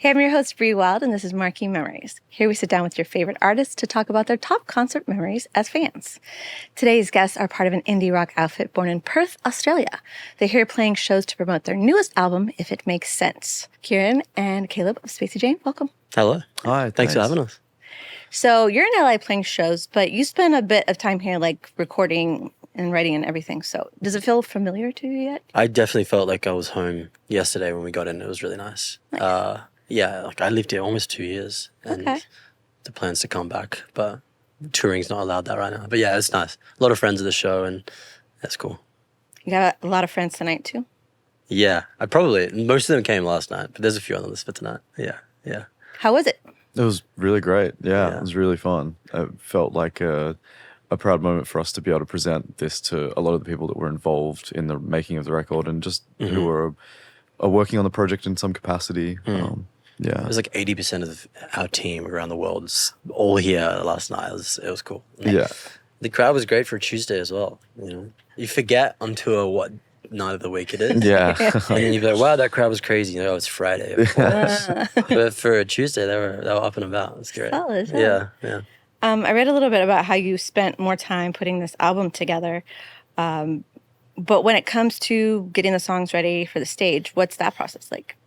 Hey, I'm your host, Bree Wild, and this is Marquee Memories. Here we sit down with your favorite artists to talk about their top concert memories as fans. Today's guests are part of an indie rock outfit born in Perth, Australia. They're here playing shows to promote their newest album, If It Makes Sense. Kieran and Caleb of Spacey Jane, welcome. Hello. Hi, thanks for having us. So you're in LA playing shows, but you spend a bit of time here like recording and writing and everything. So does it feel familiar to you yet? I definitely felt like I was home yesterday when we got in. It was really nice. Yeah, like I lived here almost 2 years, and the plans to come back, but touring's not allowed that right now. But yeah, it's nice. A lot of friends at the show, and that's cool. You got a lot of friends tonight too? Yeah, most of them came last night, but there's a few on the list for tonight. Yeah. How was it? It was really great. Yeah, it was really fun. It felt like a proud moment for us to be able to present this to a lot of the people that were involved in the making of the record and just who are working on the project in some capacity. Yeah, it was like 80% of our team around the world is all here last night. It was cool. Yeah, the crowd was great for a Tuesday as well. You forget on tour what night of the week it is. Yeah, and then you'd be like, "Wow, that crowd was crazy." It's Friday, of course. But for a Tuesday, they were up and about. It's great. Solid, yeah. I read a little bit about how you spent more time putting this album together. But when it comes to getting the songs ready for the stage, what's that process like?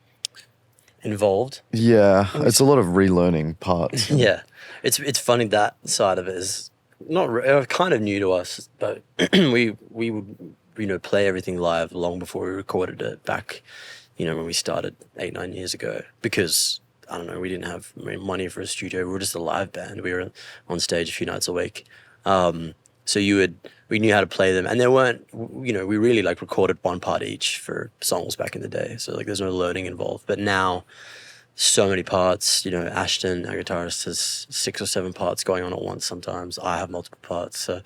Involved. Yeah, it's a lot of relearning parts. Yeah, it's funny, that side of it is not kind of new to us, but we would play everything live long before we recorded it back, when we started 8-9 years ago, because I don't know, we didn't have money for a studio. We were just a live band. We were on stage a few nights a week. So we knew how to play them, and there weren't, we really recorded one part each for songs back in the day. So there's no learning involved. But now, so many parts. Ashton, our guitarist, has 6 or 7 parts going on at once. Sometimes I have multiple parts. So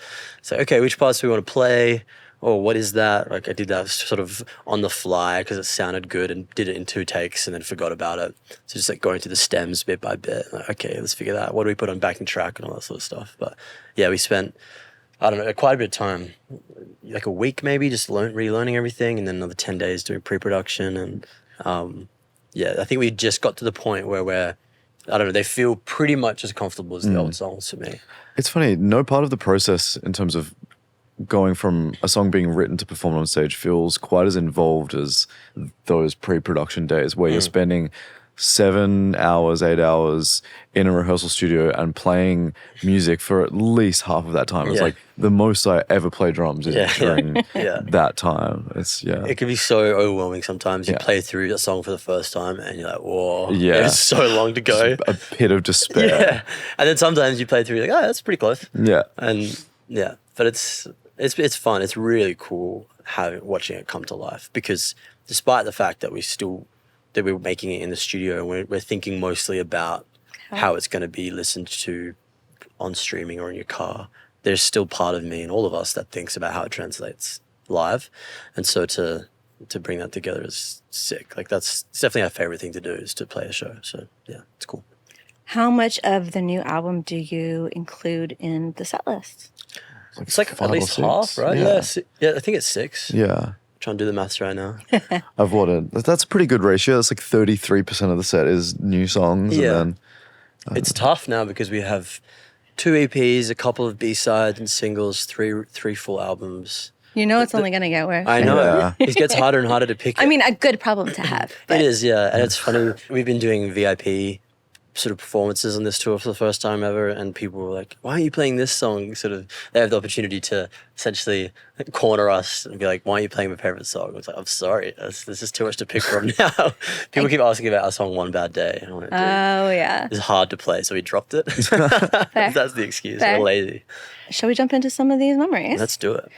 okay, which parts do we want to play? Or what is that? I did that sort of on the fly because it sounded good, and did it in 2 takes and then forgot about it. So just going through the stems bit by bit. Okay, let's figure that out. What do we put on backing track and all that sort of stuff? But yeah, we spent, I don't know, quite a bit of time, like a week maybe, just relearning everything, and then another 10 days doing pre-production. And I think we just got to the point where I don't know, they feel pretty much as comfortable as the old songs to me. It's funny, no part of the process in terms of going from a song being written to performed on stage feels quite as involved as those pre-production days where you're spending 7 hours, 8 hours in a rehearsal studio and playing music for at least half of that time. It's like the most I ever play drums is during that time. It can be so overwhelming sometimes. You play through a song for the first time and you're like, whoa, there's so long to go. Just a pit of despair. Yeah. And then sometimes you play through, you're like, oh, that's pretty close. Yeah. And but it's fun. It's really cool watching it come to life, because despite the fact that we're making it in the studio, and we're thinking mostly about how it's going to be listened to on streaming or in your car, there's still part of me and all of us that thinks about how it translates live. And so to bring that together is sick. It's definitely our favorite thing to do, is to play a show. So yeah, it's cool. How much of the new album do you include in the set list? It's like at least half, right? Yeah, I think it's 6. Yeah. Trying to do the maths right now. That's a pretty good ratio. It's like 33% of the set is new songs. Yeah. And then, it's tough now because we have 2 EPs, a couple of B-sides and singles, three full albums. It's only going to get worse. I know. Yeah. It gets harder and harder to pick. I mean, a good problem to have. But. It is, yeah. And it's funny. We've been doing VIP sort of performances on this tour for the first time ever, and people were like, why aren't you playing this song? They have the opportunity to essentially corner us and be like, why aren't you playing my favorite song? It's like, I'm sorry, this is too much to pick from now. People keep asking about our song One Bad Day. And I'm like, yeah. It's hard to play, so we dropped it. That's the excuse. We're lazy. Shall we jump into some of these memories? Let's do it.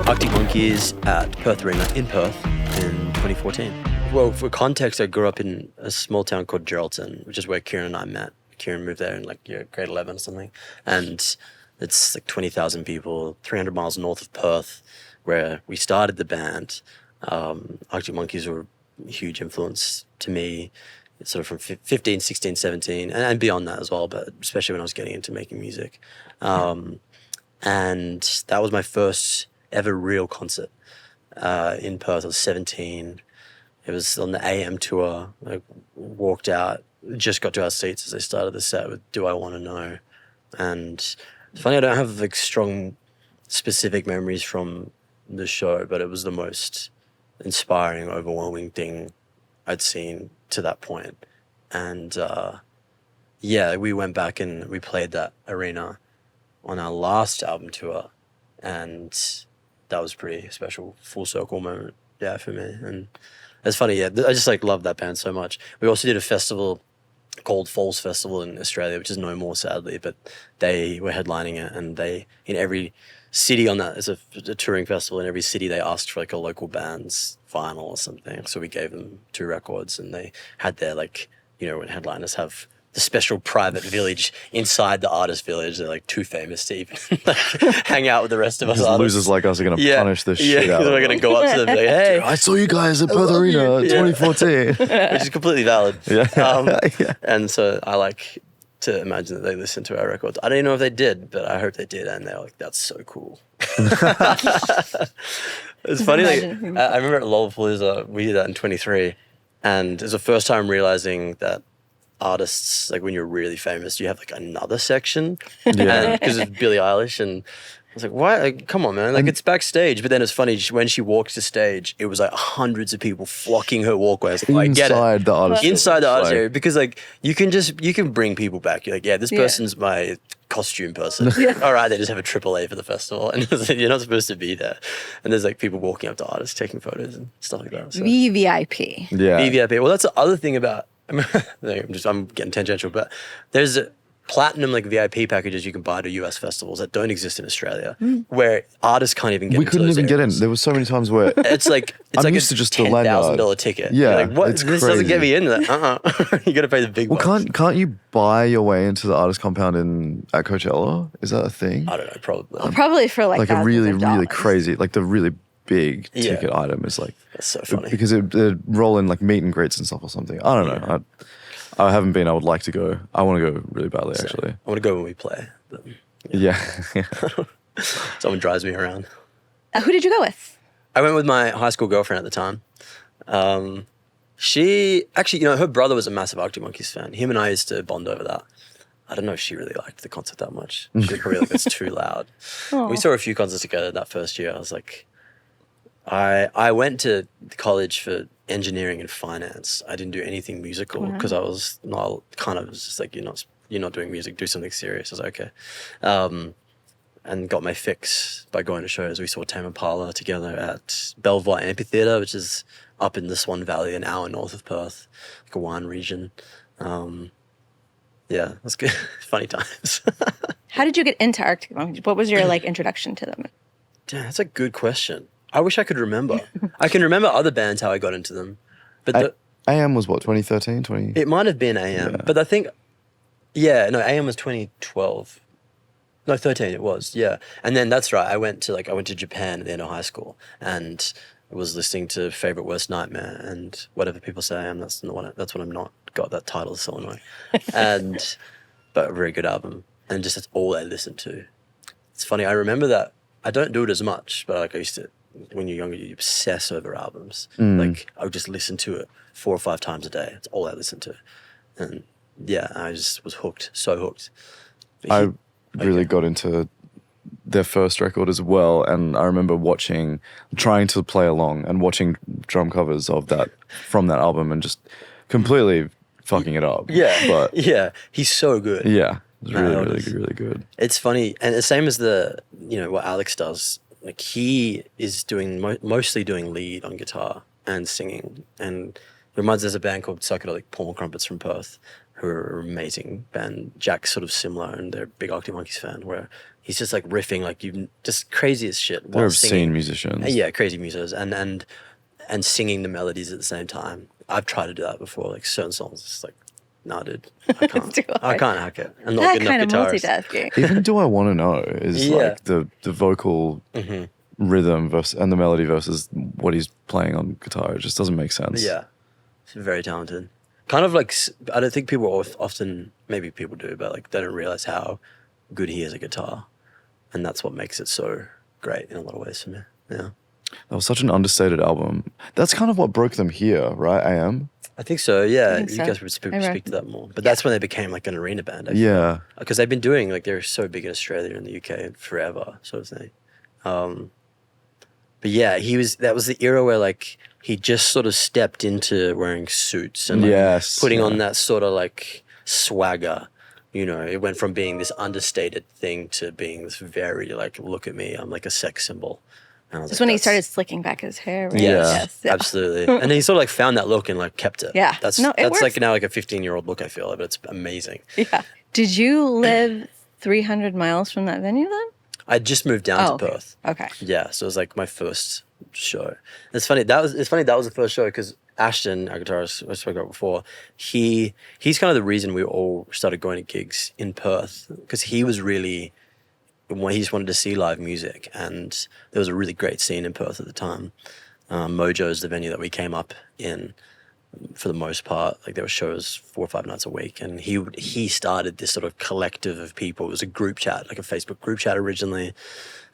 Arctic Monkeys at Perth Arena in Perth in 2014. Well, for context, I grew up in a small town called Geraldton, which is where Kieran and I met. Kieran moved there in grade 11 or something. And it's like 20,000 people, 300 miles north of Perth, where we started the band. Arctic Monkeys were a huge influence to me, sort of from 15, 16, 17, and beyond that as well, but especially when I was getting into making music. And that was my first ever real concert in Perth. I was 17. It was on the AM tour. I walked out, just got to our seats as they started the set with "Do I Want to Know," and it's funny I don't have like strong, specific memories from the show, but it was the most inspiring, overwhelming thing I'd seen to that point. And yeah, we went back and we played that arena on our last album tour, and that was pretty special, full circle moment, yeah, for me. And it's funny, yeah, I just like love that band so much. We also did a festival called Falls Festival in Australia, which is no more sadly, but they were headlining it, and they, in every city on that, it's a touring festival, in every city they asked for like a local band's vinyl or something. So we gave them 2 records, and they had their like, you know, when headliners have the special private village inside the artist village. They're like too famous to even like, hang out with the rest of us artists. Losers like us are going to punish this shit out. Yeah, because we're going to go up to them and be like, hey. I saw you guys at Perth Arena 2014. Which is completely valid. Yeah. And so I like to imagine that they listened to our records. I don't even know if they did, but I hope they did. And they're like, that's so cool. It's funny. Like, I remember at Lollapalooza, we did that in 23. And it was the first time realizing that artists, like when you're really famous, you have like another section. Yeah. Because it's Billie Eilish, and I was like, why? Like, come on, man. Like, it's backstage. But then it's funny, when she walks to stage, it was like hundreds of people flocking her walkway. I was like, I get it. Inside the artist area. Because like, you can bring people back. You're like, yeah, this person's my costume person. All right, they just have a AAA for the festival. And you're not supposed to be there. And there's like people walking up to artists, taking photos and stuff like that. So. VVIP. Yeah. VVIP. Well, that's the other thing about, I'm getting tangential, but there's platinum like VIP packages you can buy to US festivals that don't exist in Australia, where artists can't even get. We couldn't even get in. There were so many times where it's like I'm like used a to just the lanyard $10,000 ticket. Yeah, you're like, what? it's This crazy. doesn't get me in. Like, you got to pay the big. Well, bucks. can't you buy your way into the artist compound at Coachella? Is that a thing? I don't know. Probably. Probably for like Like a thousands really, of really dollars. crazy, like the really big ticket item is like That's so funny. because it roll in like meet and greets and stuff or something. I don't know. I haven't been. I would like to go. I want to go really badly, actually. I want to go when we play. But, Yeah. someone drives me around. Who did you go with? I went with my high school girlfriend at the time. She actually, her brother was a massive Arctic Monkeys fan. Him and I used to bond over that. I don't know if she really liked the concert that much. She was probably like, it's too loud. We saw a few concerts together that first year. I was like, I went to college for engineering and finance. I didn't do anything musical because I was not just like, you're not doing music, do something serious. I was like, okay. And got my fix by going to shows. We saw Tame Impala together at Belvoir Amphitheatre, which is up in the Swan Valley, an hour north of Perth, like a wine region. Yeah, that's good. Funny times. How did you get into Arctic Monkeys? What was your like introduction to them? Yeah, that's a good question. I wish I could remember. I can remember other bands, how I got into them. But AM was what, 2013? it might have been AM. But I think, AM was 2012. No, 13 it was, yeah. And then that's right, I went to Japan at the end of high school and was listening to Favorite Worst Nightmare and Whatever People Say I Am. That's what I'm not. God, that title is so annoying. But a very good album. And just that's all I listened to. It's funny, I remember that. I don't do it as much, but like I used to, when you're younger, you obsess over albums. Like I would just listen to it 4 or 5 times a day. That's all I listened to. And yeah, I just was hooked, so hooked. I really got into their first record as well, and I remember trying to play along and watching drum covers of that from that album and just completely fucking it up. Yeah, but yeah, he's so good. yeah, it was really good. It's funny, and the same as what Alex does. Like he is doing mostly doing lead on guitar and singing, and reminds us of a band called Psychedelic Palm Crumpets from Perth, who are an amazing band. Jack's sort of similar, and they're a big Arctic Monkeys fan, where he's just like riffing, like you just crazy as shit. They're obscene musicians. Yeah, crazy musos, and singing the melodies at the same time. I've tried to do that before, like certain songs. It's like, nah, dude, I can't. Too hard. I can't hack it. I'm not That good kind enough of guitarist. multitasking. Even Do I Want to Know is like the vocal rhythm and the melody versus what he's playing on guitar. It just doesn't make sense. Yeah, he's very talented. Kind of like, I don't think people often, maybe people do, but like they don't realize how good he is at guitar. And that's what makes it so great in a lot of ways for me. Yeah. That was such an understated album. That's kind of what broke them here, right? AM. I think so. Yeah, I think you so. guys would speak I to that more. But that's when they became like an arena band. Yeah. Because they've been doing like they're so big in Australia and the UK forever, sort of thing. But yeah, that was the era where like he just sort of stepped into wearing suits and like, putting on that sort of like swagger. You know, it went from being this understated thing to being this very like, look at me, I'm like a sex symbol. That's when he started slicking back his hair, right? Yes, absolutely. And then he sort of like found that look and like kept it. Yeah. That's works. like now like a 15-year-old look, I feel, but it's amazing. Yeah. Did you live 300 miles from that venue then? I just moved down to Perth. Okay. Yeah, so it was like my first show. It's funny that was the first show because Ashton, our guitarist I spoke about before, he's kind of the reason we all started going to gigs in Perth because he was really he just wanted to see live music, and there was a really great scene in Perth at the time. Mojo's the venue that we came up in for the most part. Like there were shows 4 or 5 nights a week, and he started this sort of collective of people. It was a group chat, like a Facebook group chat originally,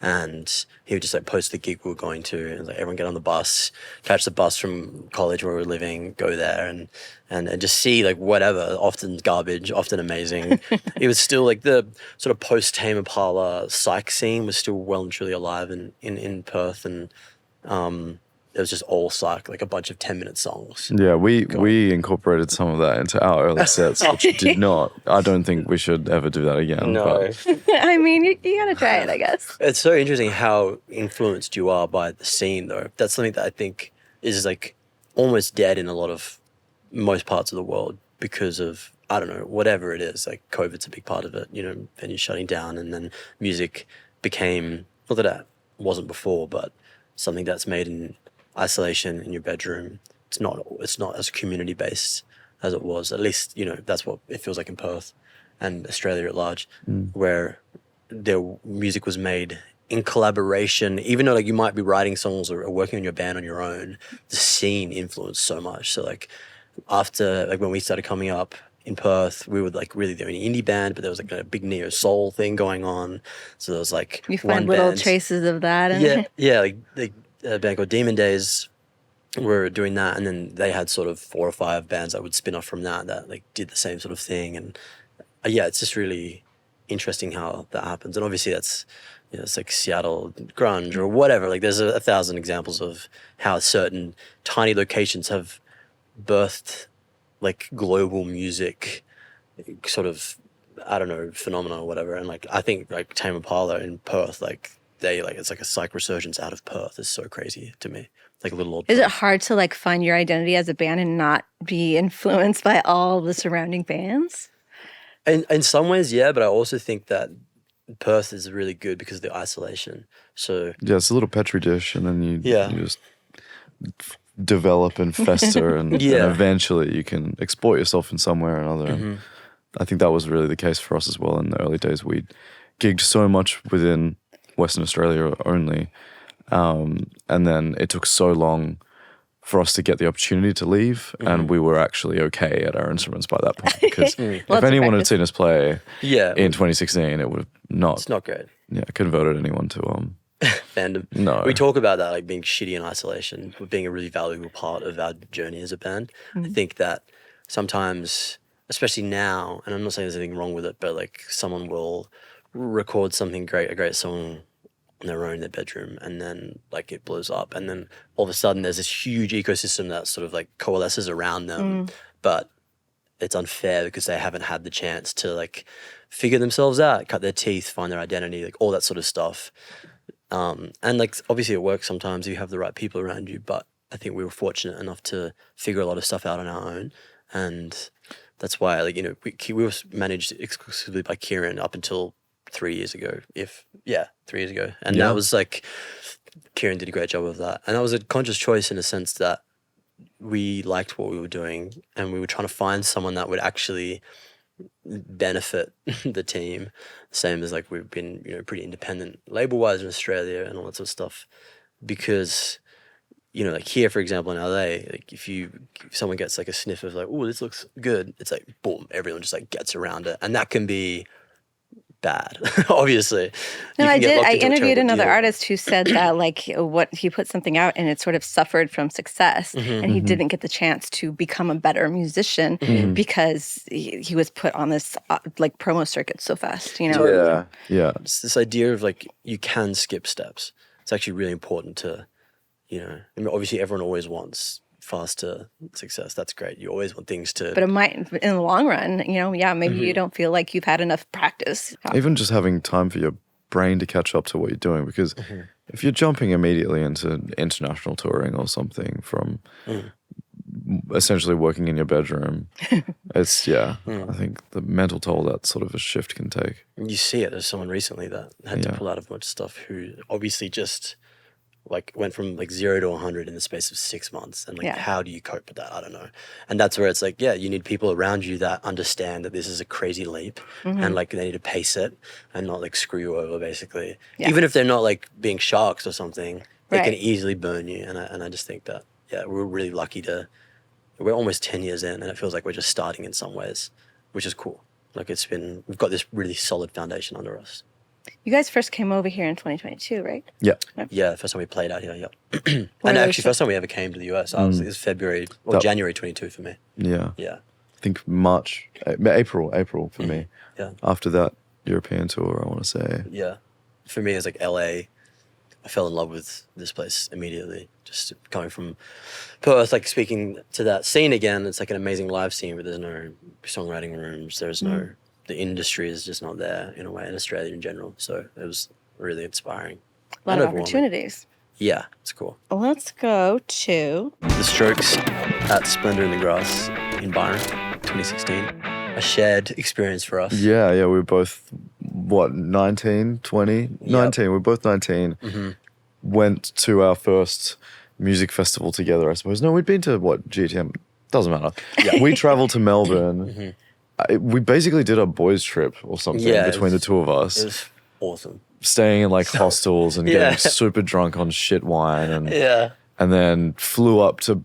and he would just like post the gig we were going to, and like everyone get on the bus, catch the bus from college where we were living, go there, and just see like whatever, often garbage, often amazing. It was still like the sort of post Tame Impala psych scene was still well and truly alive in Perth, and it was just all psych, like a bunch of 10-minute songs. Yeah, we incorporated some of that into our early sets, which did not. I don't think we should ever do that again. No. I mean, you gotta try it, I guess. It's so interesting how influenced you are by the scene, though. That's something that I think is like almost dead in most parts of the world because of, I don't know, whatever it is. Like COVID's a big part of it, you know, venues shutting down, and then music became, not that it wasn't before, but something that's made in isolation in your bedroom. It's not as community based as it was. At least, you know, that's what it feels like in Perth and Australia at large, where their music was made in collaboration. Even though like you might be writing songs or working on your band on your own, the scene influenced so much. So like after like when we started coming up in Perth, we were like really the only indie band, but there was like a big neo soul thing going on. So there was like you find little traces of that. Like a band called Demon Days were doing that, and then they had sort of 4 or 5 bands that would spin off from that like did the same sort of thing. And it's just really interesting how that happens. And obviously that's, you know, it's like Seattle grunge or whatever. Like there's 1,000 examples of how certain tiny locations have birthed like global music sort of, I don't know, phenomena or whatever. And like I think like Tame Impala in Perth, like it's like a psych resurgence out of Perth. It's so crazy to me. Like a little old. Is it hard to like find your identity as a band and not be influenced by all the surrounding bands? In some ways, yeah, but I also think that Perth is really good because of the isolation. So yeah, it's a little petri dish, and then you just develop and fester, and eventually you can exploit yourself in some way or another. And I think that was really the case for us as well in the early days. We gigged so much within Western Australia only, and then it took so long for us to get the opportunity to leave, and we were actually okay at our instruments by that point. Because if anyone had seen us play in 2016, it would have not. It's not great. Yeah, converted anyone to fandom. No, we talk about that like being shitty in isolation, but being a really valuable part of our journey as a band. I think that sometimes, especially now, and I'm not saying there's anything wrong with it, but like someone will record something great, a great song on their own in their bedroom, and then like it blows up, and then all of a sudden there's this huge ecosystem that sort of like coalesces around them, but it's unfair because they haven't had the chance to like figure themselves out, cut their teeth, find their identity, like all that sort of stuff. And like obviously it works sometimes if you have the right people around you, but I think we were fortunate enough to figure a lot of stuff out on our own, and that's why like, you know, we were managed exclusively by Kieran up until 3 years ago, 3 years ago. And that was like, Kieran did a great job of that. And that was a conscious choice in a sense that we liked what we were doing, and we were trying to find someone that would actually benefit the team, same as like we've been, you know, pretty independent label-wise in Australia and all that sort of stuff. Because, you know, like here, for example, in LA, like if someone gets like a sniff of like, oh, this looks good, it's like, boom, everyone just like gets around it. And that can be bad, obviously. No, You I can get did. locked I into a interviewed terrible another deal. artist who said that like what he put something out and it sort of suffered from success, and he didn't get the chance to become a better musician because he was put on this like promo circuit so fast. You know, Yeah, yeah. It's this idea of like you can skip steps. It's actually really important to, you know, I mean, obviously everyone always wants faster success. That's great. You always want things to. but it might in the long run. You know, yeah, maybe you don't feel like you've had enough practice. Even just having time for your brain to catch up to what you're doing, because if you're jumping immediately into international touring or something from essentially working in your bedroom, it's I think the mental toll that sort of a shift can take. You see it. There's someone recently that had to Yeah. pull out of much stuff who obviously just like went from like 0 to 100 in the space of 6 months. And like, Yeah. how do you cope with that? I don't know. And that's where it's like, yeah, you need people around you that understand that this is a crazy leap and like they need to pace it and not like screw you over basically. Yeah. Even if they're not like being sharks or something, they can Right. easily burn you. And I just think that, yeah, we're really lucky we're almost 10 years in and it feels like we're just starting in some ways, which is cool. Like we've got this really solid foundation under us. You guys first came over here in 2022, right? Yeah. Yeah, first time we played out here, yeah. What And are those actually, first time we ever came to the US, it was February or That- January 22 for me. Yeah. Yeah. I think March, April for me. Yeah. After that European tour, I want to say. Yeah. For me, it's like LA. I fell in love with this place immediately. Just coming from Perth, like speaking to that scene again, it's like an amazing live scene, but there's no songwriting rooms. There's no, the industry is just not there in a way in Australia in general. So it was really inspiring. A lot And of overwhelming. opportunities. Yeah, it's cool. Let's go to The Strokes at Splendor in the Grass in Byron, 2016. A shared experience for us. Yeah, we were both, 19, 20? 19, we were both 19. Went to our first music festival together, I suppose. No, we'd been to, GTM? Doesn't matter. Yeah. We travelled to Melbourne. We basically did a boys' trip or something Yeah, between the two of us. It was awesome. Staying in like hostels and Yeah. getting super drunk on shit wine Yeah. and then flew up to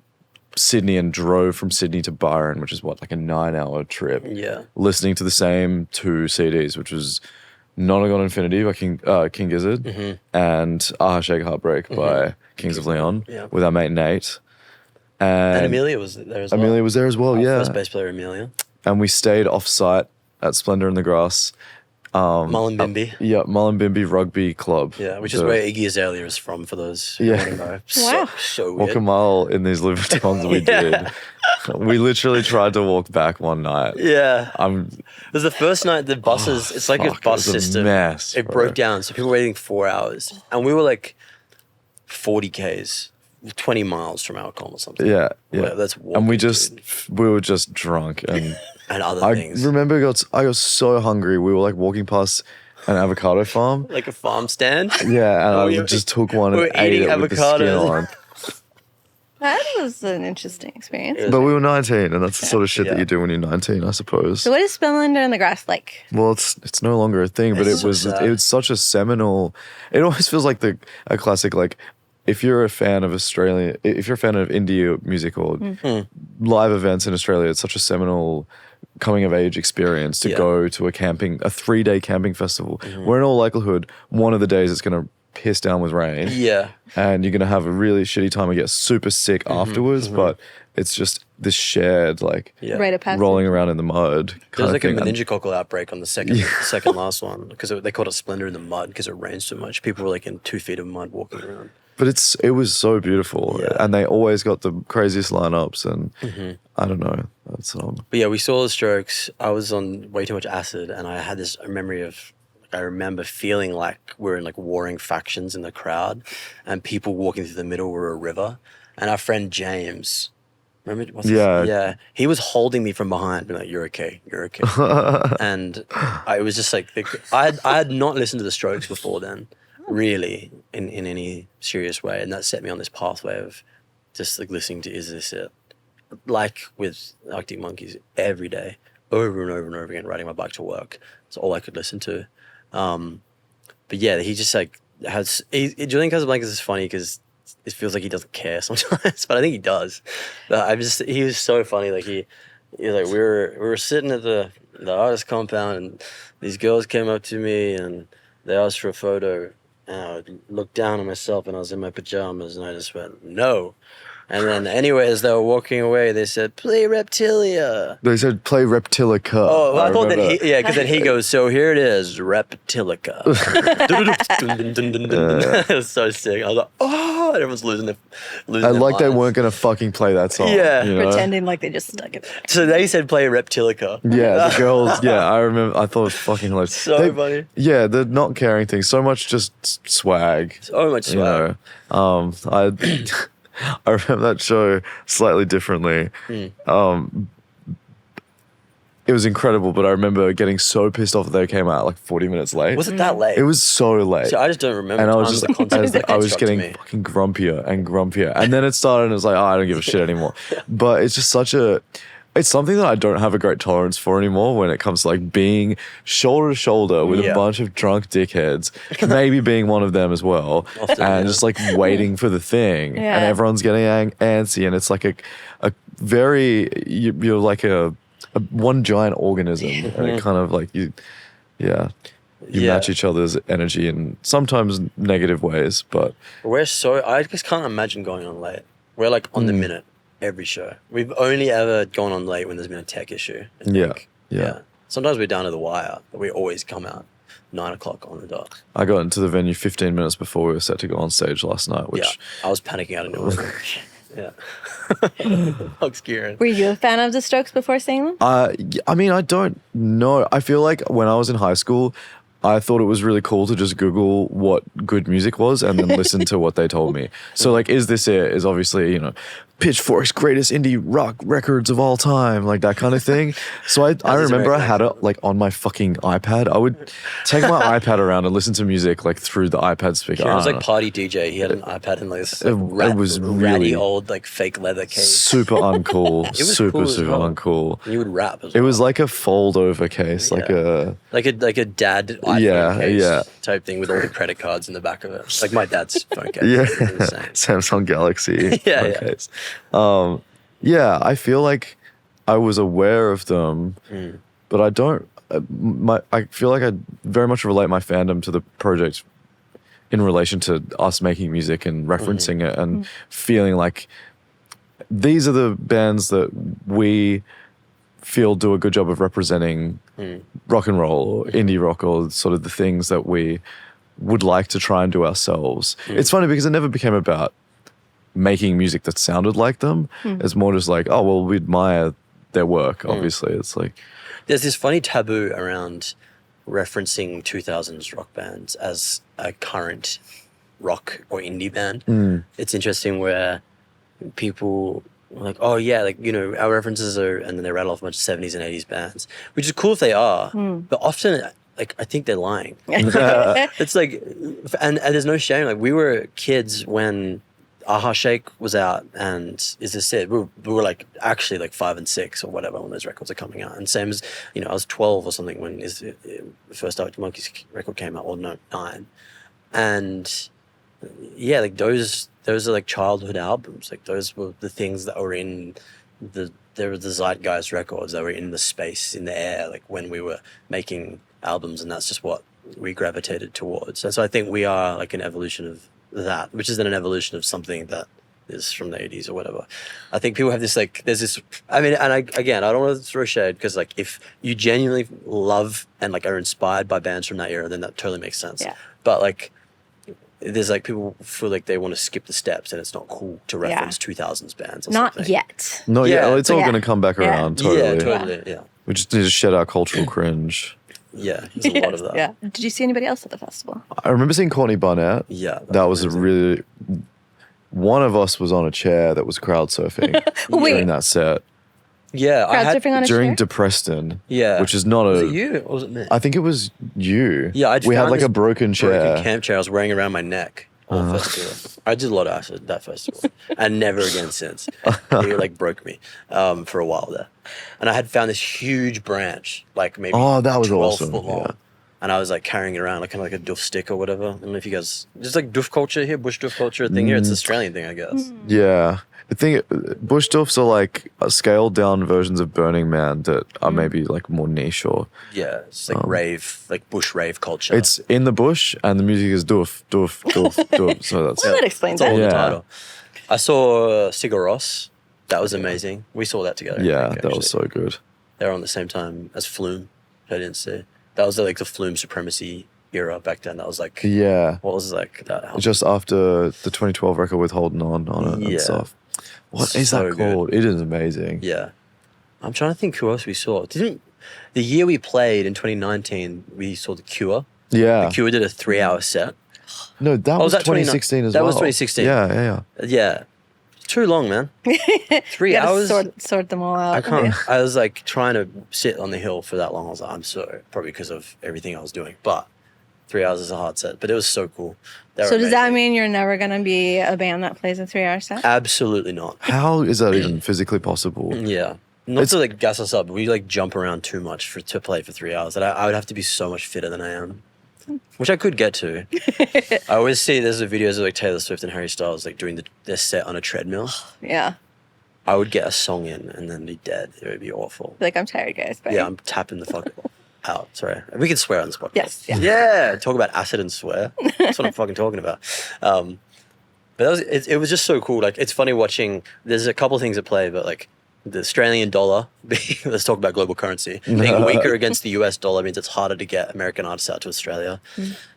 Sydney and drove from Sydney to Byron, which is like a 9-hour trip. Yeah. Listening to the same 2 CDs, which was Not a God Infinity by King Gizzard and Aha Shake Heartbreak by Kings of Leon Yeah. with our mate Nate. And Amelia was there as well. Amelia was there as well, Our yeah. First bass player, Amelia. And we stayed off site at Splendor in the Grass. Mullumbimby. Yeah, Mullumbimby Rugby Club. Yeah, which is where Iggy Azalea is from, for those who Yeah. want to know. Wow. So Walk weird. a mile in these Louis Vuittons we Yeah. did. We literally tried to walk back one night. Yeah. I'm It was the first night the buses, it's like fuck, a bus it was a system. mess, It bro. broke down, so people were waiting 4 hours. And we were like 40 Ks, 20 miles from Alcom or something. yeah. Well, that's And walking, we dude. were just drunk and And other I things. remember I got so hungry. We were like walking past an avocado farm. Like a farm stand. Yeah, and We I were- just took one we and were ate eating it with the skin avocados. on. that was an interesting experience. But we were 19, and that's the sort of shit that Yeah. you do when you're 19, I suppose. So what is Splendor in the Grass like? Well, it's no longer a thing, but It's it so was sad. such a seminal. It always feels like a classic. Like if you're a fan of if you're a fan of indie music or live events in Australia, it's such a seminal coming of age experience to Yeah. go to a 3-day camping festival. Where in all likelihood, one of the days it's going to piss down with rain. Yeah. And you're going to have a really shitty time and get super sick afterwards, but it's just this shared like Yeah. Rite of passage. rolling around in the mud There kind was of like a thing. And- meningococcal outbreak on the second last one because they called it Splendor in the mud because it rained so much. People were like in 2 feet of mud walking around. But it was so beautiful, Yeah. and they always got the craziest lineups, and I don't know. That's But yeah, we saw the Strokes. I was on way too much acid, and I had this memory of. I remember feeling like we're in like warring factions in the crowd, and people walking through the middle were a river. And our friend James, remember? What's Yeah. yeah. He was holding me from behind, being like, "You're okay, you're okay." And I was just like, I had not listened to the Strokes before then, really, in any serious way, and that set me on this pathway of just like listening to Is This It? Like with Arctic Monkeys every day, over and over and over again, riding my bike to work. It's all I could listen to. But yeah, he just like Julian Casablancas is funny because it feels like he doesn't care sometimes, but I think he does. He was so funny. Like he was like we were sitting at the the artist compound, and these girls came up to me and they asked for a photo. And I looked down on myself and I was in my pajamas and I just went, no. And then anyway, as they were walking away, they said, play Reptilia. They said play Reptilica. Oh, well, I thought that remember. because then he goes, so here it is, Reptilica. It was so sick. I was like, oh, and everyone's losing I their like they minds. weren't going to fucking play that song. Yeah. you know? Pretending like they just stuck it back. So they said play Reptilica. Yeah, the girls. Yeah, I remember. I thought it was fucking hilarious. So funny. Yeah, the not caring thing. So much just swag. So much You swag. know, I remember that show slightly differently. It was incredible, but I remember getting so pissed off that they came out like 40 minutes late. Was it that late? It was so late. So I just don't remember. And I was times just, the concept that I was struck to getting me. fucking grumpier and grumpier. And then it started and it was like, oh, I don't give a shit anymore. But it's just it's something that I don't have a great tolerance for anymore when it comes to like being shoulder to shoulder with a bunch of drunk dickheads, maybe being one of them as well, Often, and yeah. just like waiting for the thing. Yeah. And everyone's getting antsy and it's like a very, you're like a one giant organism. And it kind of like you match each other's energy in sometimes negative ways, but I just can't imagine going on late. We're like on the minute every show. We've only ever gone on late when there's been a tech issue. I think. Yeah. Sometimes we're down to the wire, but we always come out 9 o'clock on the dot. I got into the venue 15 minutes before we were set to go on stage last night, which I was panicking out of nowhere. Yeah. Hugs Kieran. Were you a fan of the Strokes before seeing them? I mean, I don't know. I feel like when I was in high school, I thought it was really cool to just Google what good music was and then listen to what they told me. So like, Is This It? Is obviously, you know, Pitchfork's greatest indie rock records of all time, like that kind of thing. So I remember I had it like on my fucking iPad. I would take my iPad around and listen to music like through the iPad speaker. Kieran was I like don't know. party DJ. He had an iPad in like this It was ratty really old like fake leather case. super uncool. was super, cool as super well. uncool. And you would rap as It well. was like a fold over case, like a like a dad iPhone Yeah, case yeah. type thing with all the credit cards in the back of it. Like my dad's phone case. yeah, It was insane. Samsung Galaxy. Yeah, phone yeah. case. Yeah, I feel like I was aware of them, but I don't. I feel like I very much relate my fandom to the project in relation to us making music and referencing it and feeling like these are the bands that we feel do a good job of representing rock and roll or indie rock or sort of the things that we would like to try and do ourselves. It's funny because it never became about making music that sounded like them. It's more just like, oh, well, we admire their work, obviously. It's like... There's this funny taboo around referencing 2000s rock bands as a current rock or indie band. It's interesting where people are like, oh yeah, like, you know, our references are, and then they rattle off a bunch of 70s and 80s bands, which is cool if they are, but often, like, I think they're lying. It's like, and there's no shame. Like, we were kids when Aha Shake was out and Is This It? We were like actually like 5 and 6 or whatever when those records are coming out. And same as, you know, I was 12 or something when the first Arctic Monkeys record came out, or no, 9. And yeah, like those are like childhood albums. Like those were the things that were in there were the zeitgeist records that were in the space, in the air, like when we were making albums, and that's just what we gravitated towards. And so I think we are like an evolution of that, which is then an evolution of something that is from the 80s or whatever. I think people have this like, there's this, I mean, and I don't want to throw shade, because like if you genuinely love and like are inspired by bands from that era, then that totally makes sense. Yeah. But like, there's like people feel like they want to skip the steps and it's not cool to reference 2000s bands or Not something. yet. No, Yeah, it's all yeah. going to come back Yeah. around, totally. Yeah, totally. Yeah. We just need to shed our cultural cringe. Yeah. There's a lot of that. Yeah. Did you see anybody else at the festival? I remember seeing Courtney Barnett. Yeah. That was a amazing. really... One of us was on a chair that was crowd surfing Wait. during that set. Yeah. I Crowd had, surfing on a During chair? Depreston. Yeah. Which is not Was a... it you or was it me? I think it was you. Yeah, We had found like this a broken chair. broken camp chair I was wearing around my neck all festival. I did a lot of acid at that festival, and never again since. It like broke me for a while there, and I had found this huge branch, like maybe Oh, that was 12 awesome, foot long, yeah. and I was like carrying it around like kind of like a doof stick or whatever. I don't know if you guys, just like doof culture here, bush doof culture thing here. It's an Australian thing, I guess. Yeah. The thing, bush doofs are like scaled down versions of Burning Man that are maybe like more niche or. Yeah, it's like rave, like bush rave culture. It's in the bush and the music is doof, doof, doof, doof. So that's Well, that explains all it. in the Yeah. title. I saw Sigur Rós. That was amazing. We saw that together. I yeah, think, that was actually. so good. They were on the same time as Flume. I didn't see. That was like the Flume supremacy era back then. That was like, Yeah. what was like that album? Just after the 2012 record with Holding On it Yeah. and stuff. What is So that called? It is amazing. Yeah. I'm trying to think who else we saw. Didn't the year we played in 2019, we saw The Cure. Yeah. The Cure did a 3-hour set. No, that was was that 2016 as that well. was 2016. Yeah. Yeah. Too long, man. 3 You gotta hours. sort them all out. I can't. I was like trying to sit on the hill for that long. I was like, I'm sorry, probably because of everything I was doing. But 3 hours is a hard set. But it was so cool. They were So does that amazing. mean you're never gonna be a band that plays a 3-hour set? Absolutely not. How is that even physically possible? Yeah. Not to like gas us up, but we like jump around too much to play for 3 hours. That I would have to be so much fitter than I am, which I could get to. I always see there's the videos of like Taylor Swift and Harry Styles like doing their set on a treadmill. Yeah. I would get a song in and then be dead. It would be awful. Like, I'm tired, guys. Bye. Yeah, I'm tapping the fuck out. Sorry. We can swear on this podcast. Yes, yeah. Yeah. Talk about acid and swear. That's what I'm fucking talking about. But it was just so cool. Like, it's funny watching, there's a couple things at play, but like the Australian dollar, let's talk about global currency, being weaker against the US dollar means it's harder to get American artists out to Australia.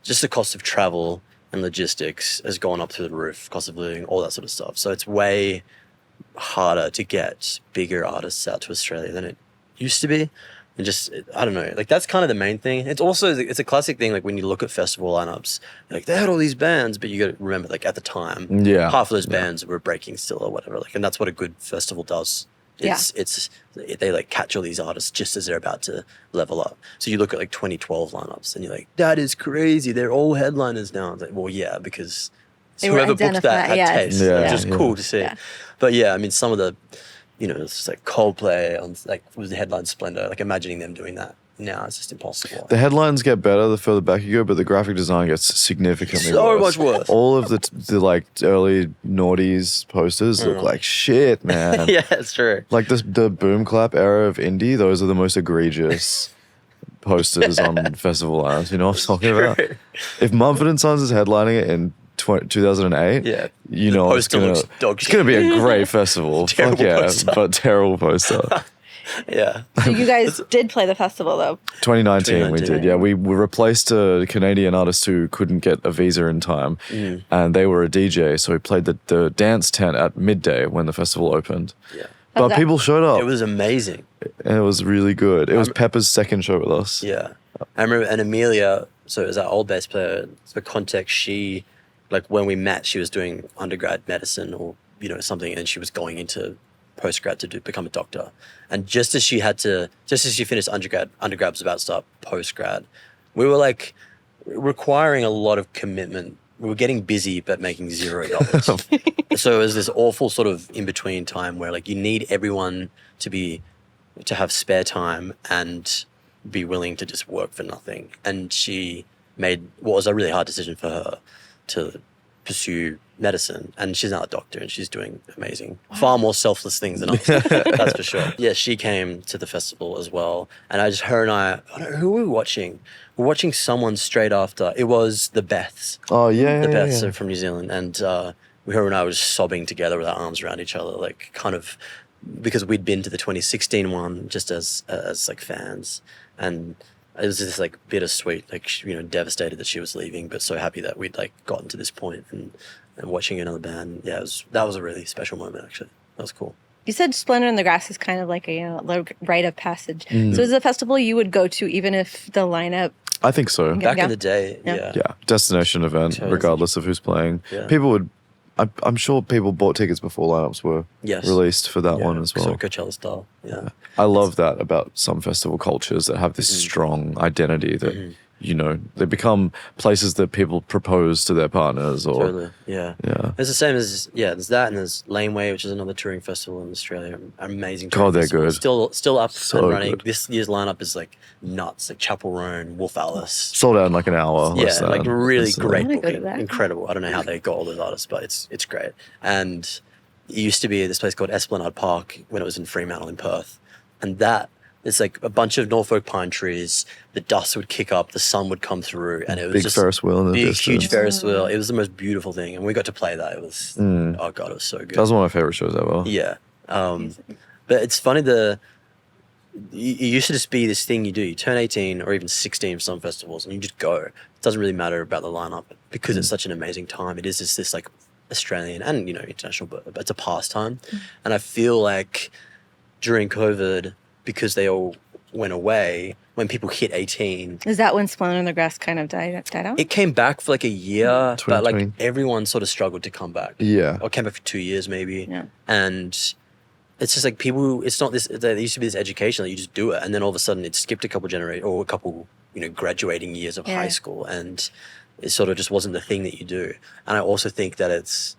Just the cost of travel and logistics has gone up through the roof, cost of living, all that sort of stuff. So it's way harder to get bigger artists out to Australia than it used to be. And just, I don't know, like that's kind of the main thing. It's also, it's a classic thing, like when you look at festival lineups, like they had all these bands, but you got to remember, like at the time, Yeah. half of those bands were breaking still or whatever. Like, and that's what a good festival does. It's they like catch all these artists just as they're about to level up. So you look at like 2012 lineups and you're like, that is crazy. They're all headliners now. It's like, well, yeah, because They were whoever booked that had identified, taste. yeah. It's just Yeah. cool to see. Yeah. But yeah, I mean, some of the, you know, it's just like Coldplay on like was the headline Splendor. Like imagining them doing that now, it's just impossible. The headlines get better the further back you go, but the graphic design gets significantly So worse. much worse. All of the like early noughties posters look like shit, man. Yeah, it's true. Like the boom clap era of indie, those are the most egregious posters on festival lineups. You know what I'm talking about? True. If Mumford & Sons is headlining it in 2008, Yeah. you The know it's poster gonna, looks dog it's gonna be a great festival. Terrible Fuck yeah, poster. but terrible poster. Yeah. So you guys did play the festival, though. 2019 we 2019. did. Yeah, we replaced a Canadian artist who couldn't get a visa in time, and they were a DJ, so we played the dance tent at midday when the festival opened. Yeah. But that- people showed up, It was amazing. and it was really good. It was Pepper's second show with us. Yeah. I remember, and Amelia, so as our old bass player, for context, she, like when we met, she was doing undergrad medicine or, you know, something, and she was going into postgrad to become a doctor. And just as she finished undergrad was about to start postgrad, we were like requiring a lot of commitment. We were getting busy, but making $0. So it was this awful sort of in-between time where like you need everyone to have spare time and be willing to just work for nothing. And she made what was a really hard decision for her to pursue medicine. And she's now a doctor and she's doing amazing, far more selfless things than us. That's for sure. Yeah, she came to the festival as well. And her and I don't know, who were we watching? We're watching someone straight after. It was the Beths. Oh yeah, The yeah, Beths yeah. are from New Zealand. And her and I were just sobbing together with our arms around each other, like kind of because we'd been to the 2016 one just as like fans. And it was just like bittersweet, like, you know, devastated that she was leaving, but so happy that we'd like gotten to this point and watching another band. Yeah, that was a really special moment, actually. That was cool. You said Splendor in the Grass is kind of like a like rite of passage. So is it a festival you would go to even if the lineup? I think so. Yeah. Back in the day, yeah. Yeah, destination event, Totally. regardless of who's playing. Yeah. People would. I'm sure people bought tickets before lineups were Yes. released for that Yeah, one as well. So Coachella style, yeah. I love that about some festival cultures that have this strong identity that you know, they become places that people propose to their partners or Totally, yeah. It's the same as there's that, and there's Laneway, which is another touring festival in Australia. Amazing touring they're festival. good. Still up So and running. good. This year's lineup is like nuts, like Chapel Roan, Wolf Alice. sold out in like an hour. Yeah, less than. like really It's, great I wanna go to booking. that. Incredible. I don't know how they got all those artists, but it's great. And it used to be this place called Splendor Park when it was in Fremantle in Perth. And that, it's like a bunch of Norfolk pine trees. The dust would kick up, the sun would come through, and it was Big just Ferris wheel in the big, distance. huge Ferris wheel. It was the most beautiful thing, and we got to play that. It was oh god, it was so good. That was one of my favorite shows ever. Yeah, but it's funny. It used to just be this thing you do. You turn 18 or even 16 for some festivals, and you just go. It doesn't really matter about the lineup because it's such an amazing time. It is just this like Australian and international, but it's a pastime, and I feel like during COVID, because they all went away, when people hit 18, Is that when Splendor in the Grass kind of died out? it came back for like a year, but like 2020. everyone sort of struggled to come back. Yeah. Or came back for 2 years maybe. Yeah. And it's just like people, it's not this, there used to be this education that you just do it. And then all of a sudden it skipped a couple generations or a couple, graduating years of high school. And it sort of just wasn't the thing that you do. And I also think that it's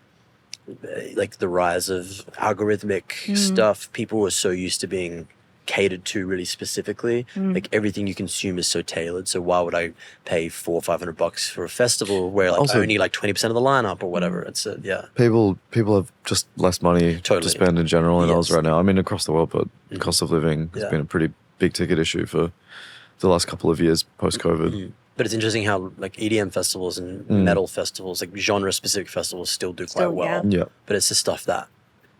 like the rise of algorithmic stuff. People were so used to being catered to really specifically. Like everything you consume is so tailored. So why would I pay $400 or $500 for a festival where like Also- only like 20% of the lineup or whatever? It's People have just less money to Totally. spend in general in Oz Yes. right now. I mean, across the world, but cost of living has Yeah. been a pretty big ticket issue for the last couple of years post-COVID. But it's interesting how like EDM festivals and metal festivals, like genre-specific festivals, still do quite well. Yeah. But it's the stuff that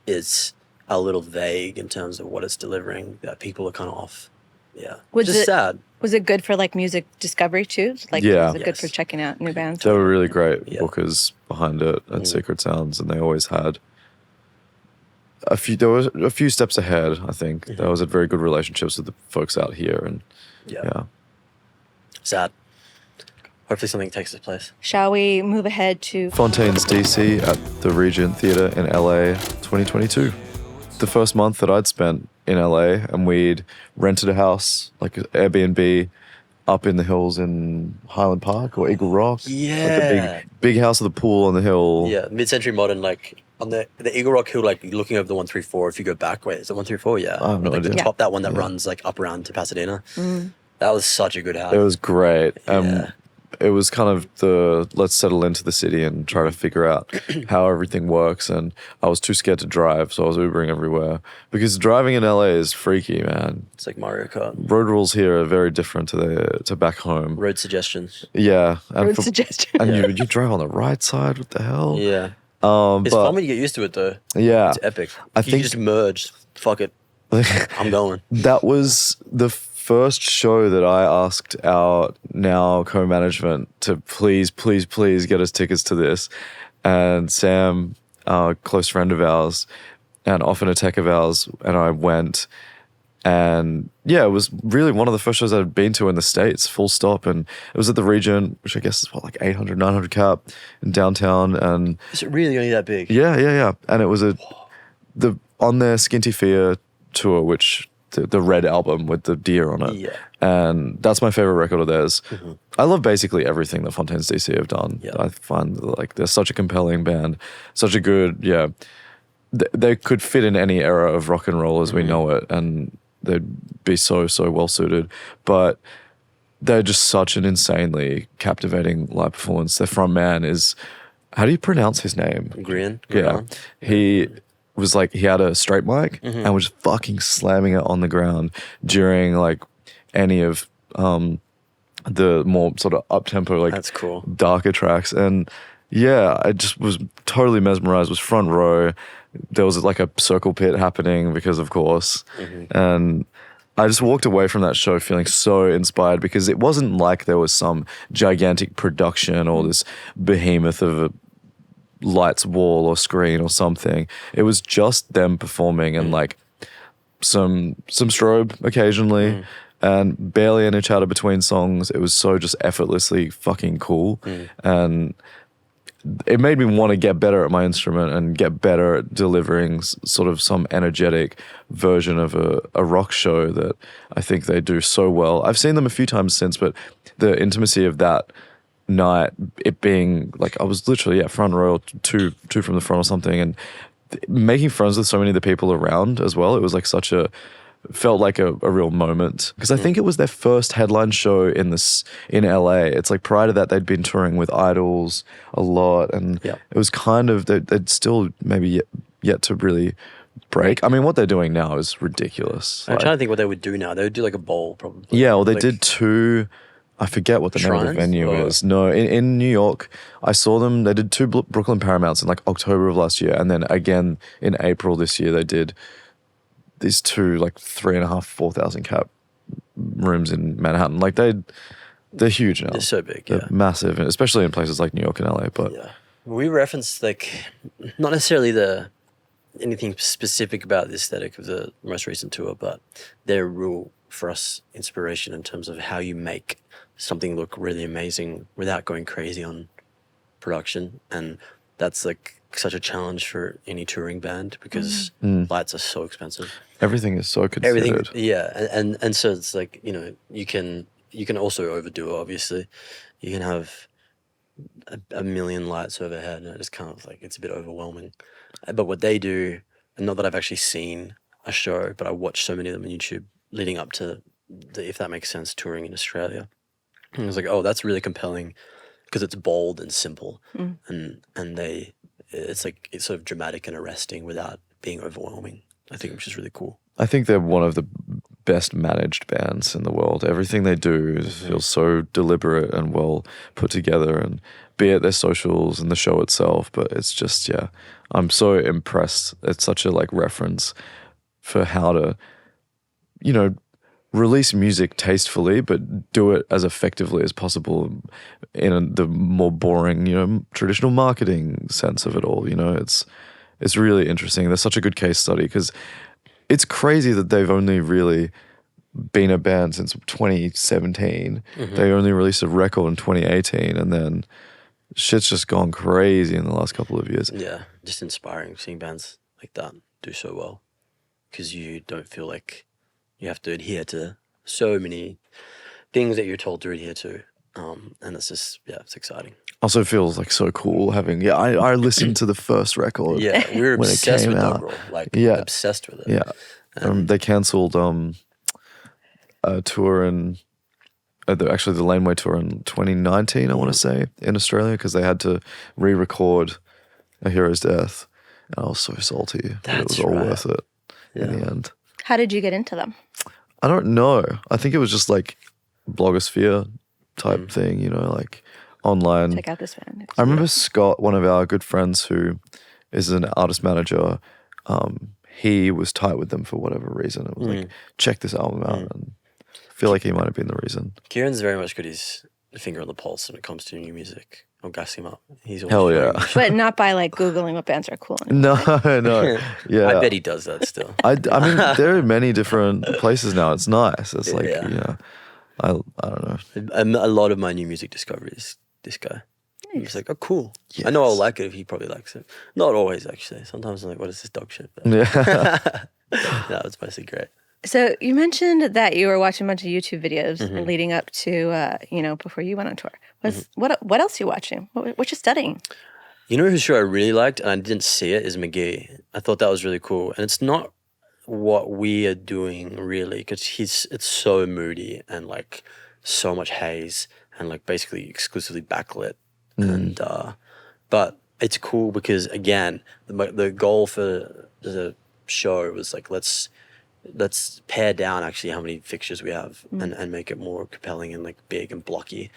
is a little vague in terms of what it's delivering that people are kind of off. Yeah, Was which is it- sad. Was it good for like music discovery too? Like, Yeah. was it good Yes. for checking out new bands? There were really great Yeah. bookers behind it at Secret Sounds, and they always had there was a few steps ahead, I think. There was very good relationships with the folks out here, and yeah. Sad. Hopefully something takes its place. Shall we move ahead to Fontaines DC at the Regent Theatre in LA 2022. The first month that I'd spent in LA, and we'd rented a house, like an Airbnb, up in the hills in Highland Park or Eagle Rock. Like Yeah. a big house with a pool on the hill. Yeah, mid-century modern, like on the Eagle Rock Hill, like looking over the 134. If you go back, wait, is it 134? Yeah, I have no like idea. The top, that one that runs like up around to Pasadena. That was such a good house. It was great. Yeah. It was kind of let's settle into the city and try to figure out how everything works. And I was too scared to drive, so I was Ubering everywhere. Because driving in LA is freaky, man. It's like Mario Kart. Road rules here are very different to back home. Road suggestions. Yeah. And road suggestion? And you drive on the right side. What the hell? Yeah. It's but fun when you get used to it though. yeah, It's epic. I You think- just merge. Fuck it. I'm going. that was the first show that I asked our now co-management to please get us tickets to this. And Sam, a close friend of ours and often a tech of ours, and I went. And yeah, it was really one of the first shows I'd been to in the States, full stop. And it was at the Regent, which I guess is like 800, 900 cap in downtown. And Is it really only that big? yeah. And it was on their Skinty Fear tour, which the red album with the deer on it. Yeah. And that's my favorite record of theirs. I love basically everything that Fontaines DC have done. Yeah. I find like they're such a compelling band, such a good, they could fit in any era of rock and roll as we know it, and they'd be so well suited. But they're just such an insanely captivating live performance. Their front man is, how do you pronounce his name? Grian. Yeah. He was like, he had a straight mic and was fucking slamming it on the ground during like any of the more sort of up-tempo, like That's cool. darker tracks. And yeah, I just was totally mesmerized. Was front row. There was like a circle pit happening because of course. And I just walked away from that show feeling so inspired because it wasn't like there was some gigantic production or this behemoth of a lights wall or screen or something. It was just them performing and like some strobe occasionally and barely any chatter between songs. It was so just effortlessly fucking cool. And it made me want to get better at my instrument and get better at delivering sort of some energetic version of a rock show that I think they do so well. I've seen them a few times since, but the intimacy of that night, it being like I was literally front row, two from the front or something, and making friends with so many of the people around as well. It was like felt like a real moment, because I think it was their first headline show in LA. It's like prior to that they'd been touring with idols a lot, and it was kind of they'd still maybe yet to really break. I mean, what they're doing now is ridiculous. I'm trying to think what they would do now. They would do like a bowl probably. Yeah, well they did two. I forget what the name of the venue is. No, in New York, I saw them. They did two Brooklyn Paramounts in like October of last year, and then again in April this year they did these two like 3,500, 4,000 cap rooms in Manhattan. Like they're huge now. They're so big, they're massive, especially in places like New York and LA. But we referenced like not necessarily anything specific about the aesthetic of the most recent tour, but they're real for us inspiration in terms of how you make something look really amazing without going crazy on production, and that's like such a challenge for any touring band because lights are so expensive. Everything is so considered. And so it's like, you know, you can also overdo it. Obviously, you can have a million lights overhead, and it's kind of like it's a bit overwhelming. But what they do, and not that I've actually seen a show, but I watched so many of them on YouTube leading up to If That Makes Sense touring in Australia. And I was like, oh, that's really compelling because it's bold and simple, and it's like it's sort of dramatic and arresting without being overwhelming. I think, which is really cool. I think they're one of the best managed bands in the world. Everything they do feels so deliberate and well put together, and be it their socials and the show itself, but it's just, I'm so impressed. It's such a like reference for how to, you know, release music tastefully, but do it as effectively as possible in the more boring, you know, traditional marketing sense of it all. You know, it's really interesting. There's such a good case study because it's crazy that they've only really been a band since 2017. They only released a record in 2018, and then shit's just gone crazy in the last couple of years. Yeah, just inspiring seeing bands like that do so well because you don't feel like you have to adhere to so many things that you're told to adhere to. And it's just, it's exciting. Also feels like so cool having, I listened to the first record. Yeah, we were obsessed with Dog Roll, obsessed with it. Yeah. They cancelled a tour in, actually the Laneway tour in 2019, I want to say, in Australia, because they had to re-record A Hero's Death. And I was so salty. But it was all worth it in the end. How did you get into them? I don't know. I think it was just like blogosphere type thing, you know, like online. Check out this band. I remember Scott, one of our good friends who is an artist manager, he was tight with them for whatever reason. It was like, check this album out. And I feel like he might have been the reason. Kieran's very much got his finger on the pulse when it comes to new music. I'll gas him up. He's always hell yeah. But not by like Googling what bands are cool. No. Yeah. I bet he does that still. I mean, there are many different places now. It's nice. It's like, you know, I don't know. A lot of my new music discovery is this guy. He's like, oh, cool. Yes. I know I'll like it if he probably likes it. Not always, actually. Sometimes I'm like, what is this dog shit? But yeah. No, it's mostly great. So you mentioned that you were watching a bunch of YouTube videos leading up to, before you went on tour. What else are you watching? What you studying? You know whose show I really liked, and I didn't see it, is Marquee. I thought that was really cool. And it's not what we are doing, really, because it's so moody and, like, so much haze and, like, basically exclusively backlit. And but it's cool because, again, the goal for the show was, like, let's pare down actually how many fixtures we have and make it more compelling and like big and blocky.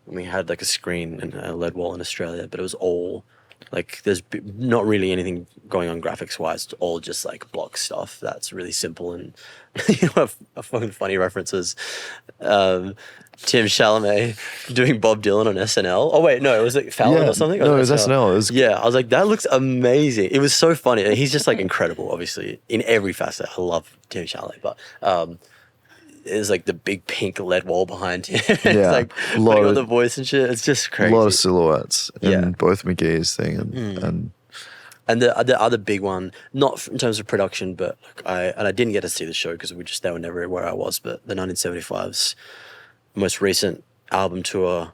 And we had like a screen and a LED wall in Australia, but it was all like there's not really anything going on graphics wise. It's all just like block stuff that's really simple. And you know, a fucking funny references. Tim Chalamet doing Bob Dylan on SNL. Oh wait, no, it was like Fallon or something. No, it was SNL. I was like, that looks amazing. It was so funny, and he's just like incredible, obviously in every facet. I love Tim Chalamet, but is like the big pink LED wall behind him. It's Yeah. like putting on the voice and shit. It's just A crazy. lot of silhouettes in Yeah. both McGee's thing and And the other big one, not in terms of production, but like I didn't get to see the show because they were never where I was. But the 1975's most recent album tour,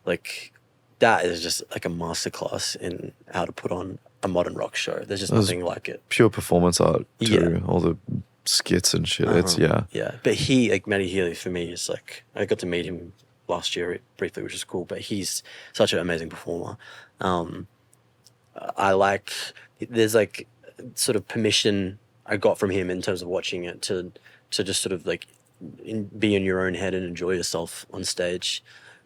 like that is just like a masterclass in how to put on a modern rock show. There's just nothing like it. pure performance art too. Yeah. All the skits and shit. It's Yeah. But like Matty Healy for me is like, I got to meet him last year briefly, which is cool. But he's such an amazing performer. There's like sort of permission I got from him in terms of watching it to just sort of like be in your own head and enjoy yourself on stage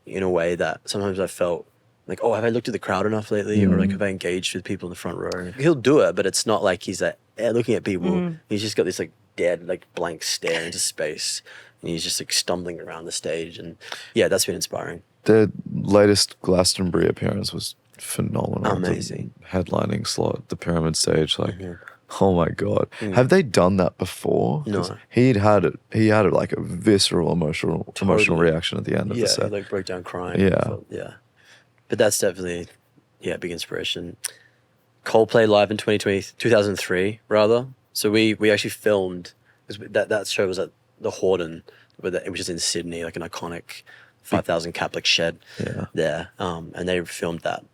in a way that sometimes I felt like, oh, have I looked at the crowd enough lately? Or like, have I engaged with people in the front row? He'll do it, but it's not like he's like looking at people. He's just got this like dead, like blank stare into space. And he's just like stumbling around the stage. And yeah, that's been inspiring. The latest Glastonbury appearance was phenomenal. Amazing. The headlining slot, the pyramid stage, like, oh my God. Have they done that before? 'Cause No. He had like a visceral emotional reaction at the end of the Yeah, set. he like broke down crying. Yeah. Yeah. But that's definitely, big inspiration. Coldplay live in 2003, rather. So we actually filmed, because that show was at the Hordern, which is in Sydney, like an iconic 5,000 cap like shed there. And they filmed that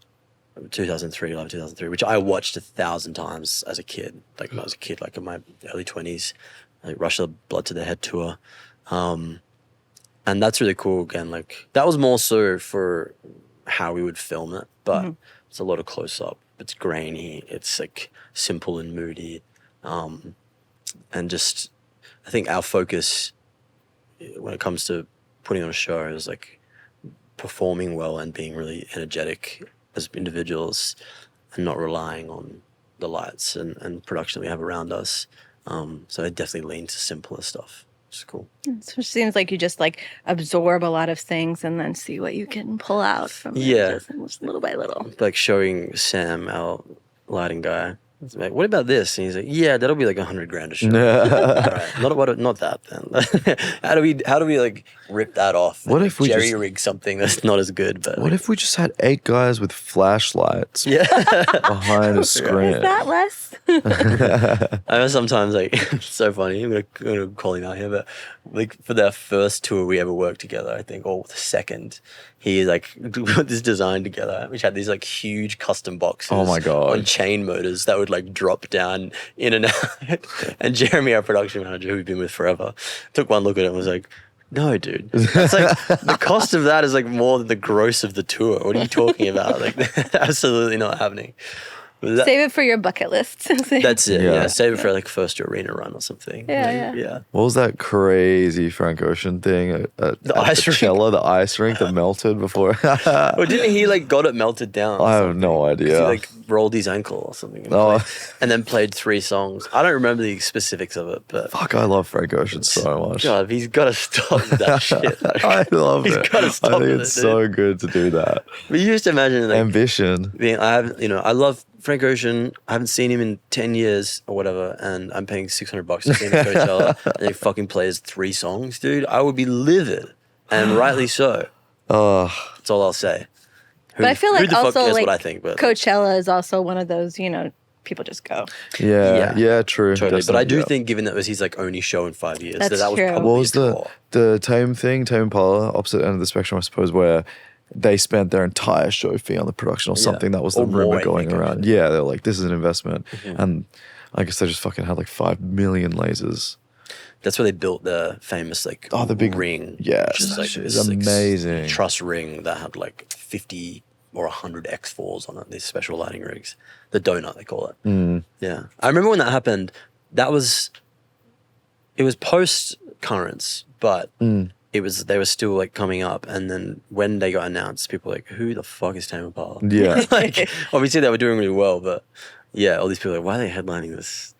2003, live in 2003, which I watched 1,000 times as a kid. Like when I was a kid, like in my early 20s, like Rush the Blood to the Head tour. And that's really cool again. Like that was more so for how we would film it, but it's a lot of close up. It's grainy. It's like simple and moody. And just, I think our focus when it comes to putting on a show is like performing well and being really energetic as individuals and not relying on the lights and production that we have around us. So I definitely lean to simpler stuff. It's cool. So it seems like you just like absorb a lot of things and then see what you can pull out from it, just little by little. Like showing Sam, our lighting guy, it's like, what about this? And he's like, yeah, that'll be like $100,000 a show. All right. Not that then. how do we like rip that off? What and, if we jerry just rig something that's not as good? But what if we just had 8 guys with flashlights behind a screen? Is that less? I know sometimes like it's so funny. I'm gonna call him out here, but like for their first tour we ever worked together, I think, or the second, he like put this design together, which had these like huge custom boxes. Oh my God. On chain motors that would like drop down in and out. And Jeremy, our production manager, who we've been with forever, took one look at it and was like, no, dude. That's like the cost of that is like more than the gross of the tour. What are you talking about? Like absolutely not happening. Save it for your bucket list. That's it. Yeah. Yeah. Save it for like first arena run or something. Yeah. What was that crazy Frank Ocean thing at ice rink. Coachella, the ice rink that melted before? Or didn't he like got it melted down? I have no idea. He like rolled his ankle or something and then played 3 songs. I don't remember the specifics of it, but Fuck, I love Frank Ocean so much. God, he's got to stop with that shit. I love He's it. gotta stop I think with it's it, so good to do that. But you just imagine like Ambition. I love Frank Ocean. I haven't seen him in 10 years or whatever, and I'm paying $600 to see him at Coachella, and he fucking plays 3 songs, dude. I would be livid, and rightly so. That's all I'll say. But I feel like who the fuck also cares like what I think, but Coachella is also one of those, people just go. Yeah, true. totally. But I do Definitely, think, given that was his like only show in 5 years, That's that was true. probably What was his core. the Tame thing, Tame Impala, opposite end of the spectrum, I suppose, where they spent their entire show fee on the production or something. That was the Or more, rumor I going think, around. actually. Yeah, they're like, this is an investment. And I guess they just fucking had like 5 million lasers. That's where they built the famous like The big ring. Yes, which is that like shit this is like, amazing. truss ring that had like 50 or 100 X4s on it. These special lighting rigs, the donut they call it. Yeah, I remember when that happened. It was post Currents, but they were still like coming up. And then when they got announced, people were like, who the fuck is Tame Impala? Yeah. Like obviously they were doing really well, but yeah, all these people are like, why are they headlining this?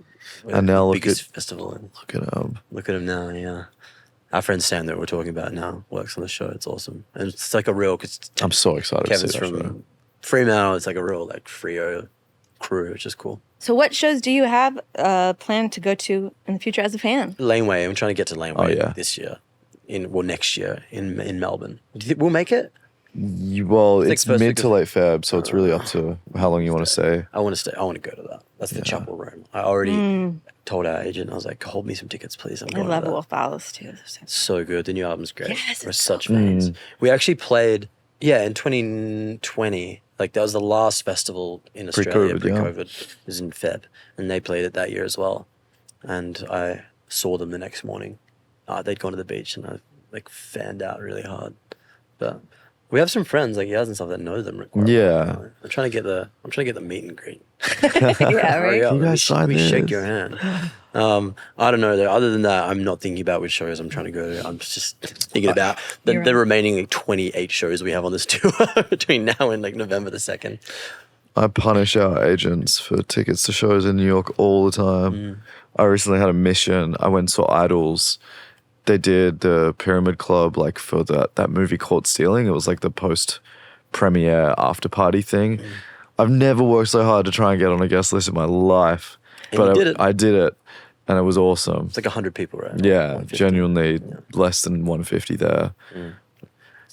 And now look biggest at- festival. And Look it up. look at him now, yeah. Our friend Sam that we're talking about now works on the show. It's awesome. And it's like a real, because I'm so excited Kevin's to see that show. from Fremantle. It's like a real like Frio crew, which is cool. So what shows do you have planned to go to in the future as a fan? Laneway. I'm trying to get to Laneway Oh, yeah. this year. next year in Melbourne. Do you think we'll make it? Well, it's first mid week to of- late Feb, so it's really up to how long you want to stay. I want to stay. I want to go to that. That's the chapel room. I already told our agent. I was like, hold me some tickets, please. I'm I going love to that. Wolf Alice too. So good. The new album's great. Yes, We're it's such so fans. We actually played, in 2020. Like that was the last festival in Australia pre-COVID. It was in Feb, and they played it that year as well. And I saw them the next morning. They'd gone to the beach, and I like fanned out really hard. But we have some friends like Yaz and stuff that know them. Quite well. I'm trying to get the meet and greet. Yeah, right. Can you guys sign we this? shake your hand. I don't know though. Other than that, I'm not thinking about which shows I'm trying to go to. I'm just thinking about the remaining like 28 shows we have on this tour between now and like November the 2nd. I punish our agents for tickets to shows in New York all the time. I recently had a mission. I went and saw Idols. They did the Pyramid Club like for that movie Caught Stealing. It was like the post-premiere after-party thing. I've never worked so hard to try and get on a guest list in my life. And I did it, and it was awesome. It's like 100 people, right? Yeah, 150. genuinely less than 150 there.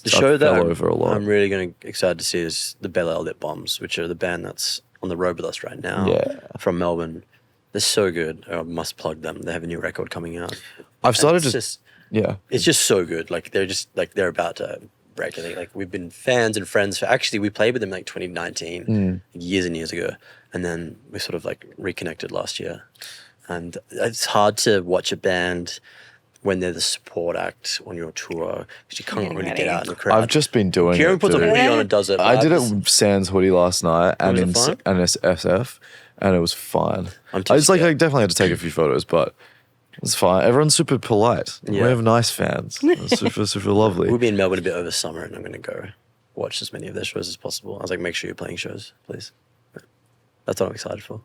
The show that over a lot. I'm really excited to see is the Bel Air Lip Bombs, which are the band that's on the road with us right now from Melbourne. They're so good. I must plug them. They have a new record coming out. I've started It's just so good. Like they're about to break. I think like we've been fans and friends for. Actually, we played with them like 2019, years and years ago, and then we sort of like reconnected last year. And it's hard to watch a band when they're the support act on your tour because you can't really get out in the crowd. I've just been doing Kieran it. puts a hoodie on and does it. I did it with Sans hoodie last night and in Was it fun? SF, and it was fine. I'm I too was like, I scared. definitely had to take a few photos, but it's fine. Everyone's super polite. Yeah. We have nice fans. They're super, super lovely. We'll be in Melbourne a bit over summer, and I'm going to go watch as many of their shows as possible. I was like, make sure you're playing shows, please. That's what I'm excited for.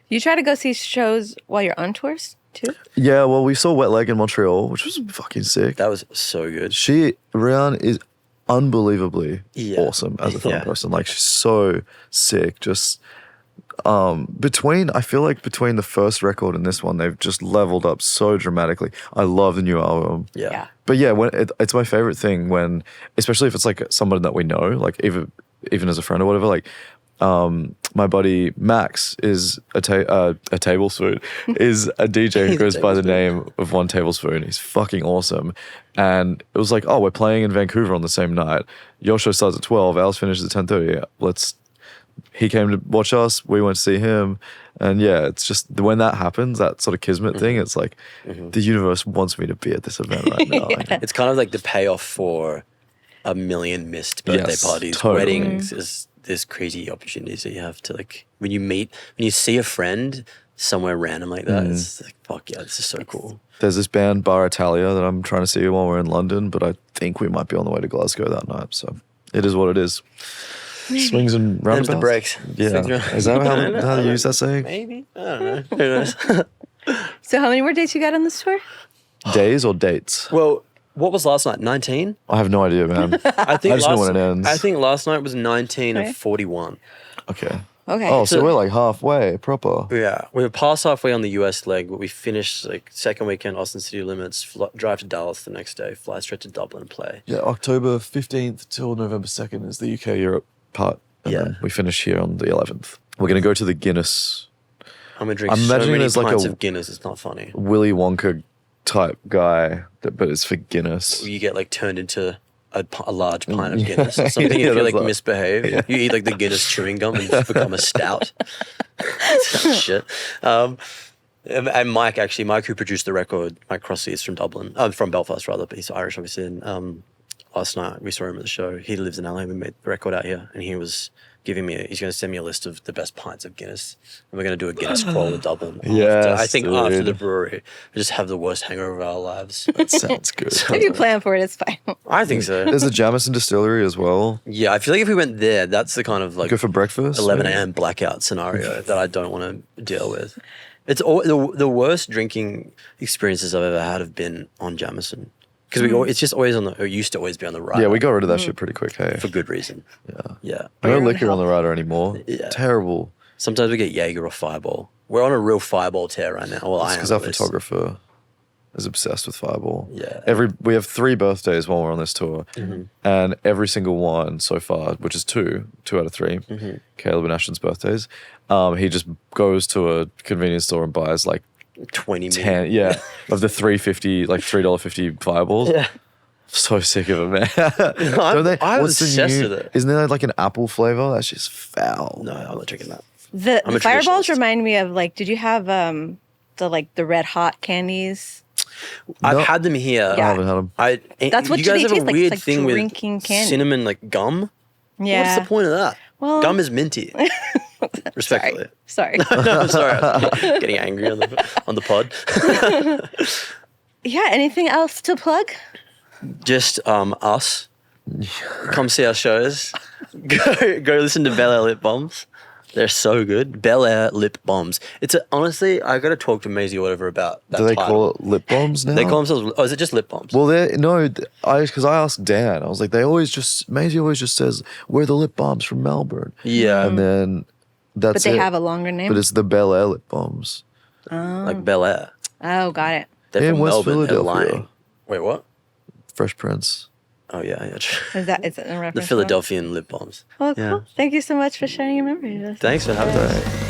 You try to go see shows while you're on tours too? Yeah, well, we saw Wet Leg in Montreal, which was fucking sick. That was so good. Rian is unbelievably awesome as a film Yeah. person. Like, she's so sick. Just I feel like between the first record and this one, they've just leveled up so dramatically. I love the new album. Yeah. But yeah, it's my favorite thing when, especially if it's like someone that we know, like even as a friend or whatever, like my buddy Max is a tablespoon, is a DJ who goes by the name of One Tablespoon. He's fucking awesome. And it was like, oh, we're playing in Vancouver on the same night. Your show starts at 12, ours finishes at 10:30. He came to watch us, we went to see him. And yeah, it's just when that happens, that sort of kismet thing, it's like the universe wants me to be at this event right now. It's kind of like the payoff for a million missed birthday parties, totally. weddings, is this crazy opportunities that you have to like when you see a friend somewhere random like that. It's like, fuck yeah, this is so cool. There's this band Bar Italia that I'm trying to see while we're in London, but I think we might be on the way to Glasgow that night. So it is what it is. Swings and roundabouts. Them's the breaks. Yeah. Is that how you use that saying? Maybe. I don't know. Who knows? So how many more dates you got on this tour? Days or dates? Well, what was last night? 19? I have no idea, man. I think I just know when it ends. I think last night was 19 Okay. of 41. Okay. Okay. Oh, so we're like halfway, proper. Yeah, we were past halfway on the US leg, but we finished like second weekend, Austin City Limits, drive to Dallas the next day, fly straight to Dublin and play. Yeah, October 15th till November 2nd is the UK Europe part. And then we finish here on the 11th. We're going to go to the Guinness, I'm gonna drink I'm so imagining many there's like pints a- of Guinness, it's not funny. Willy Wonka type guy, but it's for Guinness. You get like turned into a large pint of Guinness or something Yeah, if you that's like like- misbehave. You eat like the Guinness chewing gum and you just become a stout. Shit. And Mike who produced the record, Mike Crossy is from Dublin, from Belfast rather, but he's Irish obviously. And last night we saw him at the show. He lives in LA. We made the record out here, and he was giving me. He's going to send me a list of the best pints of Guinness, and we're going to do a Guinness crawl in Dublin. Yes, I think after dude. the brewery, we just have the worst hangover of our lives. That sounds good. If you plan for it, it's fine. I think so. There's a Jamison distillery as well. Yeah, I feel like if we went there, that's the kind of like Go for breakfast. 11 a.m. blackout scenario that I don't want to deal with. It's all, the worst drinking experiences I've ever had have been on Jamison. Because it's just always it used to always be on the right. Yeah, we got rid of that shit pretty quick, hey. For good reason. Yeah. Yeah. No liquor on the rider anymore. Yeah. Terrible. Sometimes we get Jaeger or Fireball. We're on a real Fireball tear right now. Well, I am. Because our at least. photographer is obsessed with Fireball. Yeah. We have 3 birthdays while we're on this tour, and every single one so far, which is two out of 3, Caleb and Ashton's birthdays, he just goes to a convenience store and buys like 20 10, of the $3.50 Fireballs. Yeah. So sick of it, man. Don't they? I'm What's the obsessed new? with it. Isn't there like an apple flavor? That's just foul. No, I'm not drinking that. The I'm a fireballs traditionalist. remind me of like, did you have the red hot candies? I've No. had them here. I haven't had them. That's what you guys they have a taste like. weird It's like thing with drinking candy. cinnamon, like gum. Yeah. What's the point of that? Well- Gum is minty. Respectfully. Sorry. No, I'm sorry. I'm getting angry on the pod. Yeah. Anything else to plug? Just us. Come see our shows. Go listen to Bel Air Lip Bombs. They're so good. Bel Air Lip Bombs. Honestly, I got to talk to Maisie or whatever about that. Do they title. call it lip bombs now? They call themselves. Oh, is it just lip bombs? Well, because I asked Dan, I was like, Maisie always just says, we're the lip bombs from Melbourne. Yeah. And then that's But they it. have a longer name. But it's the Bel Air lip bombs. Like Bel Air. Oh, got it. They're In from West Melbourne. They're Philadelphia. lying. Wait, what? Fresh Prince. Oh yeah. Is it a reference? The Philadelphian lip bombs. Well, cool. Yeah. Thank you so much for sharing your memories with us. Thanks for having us.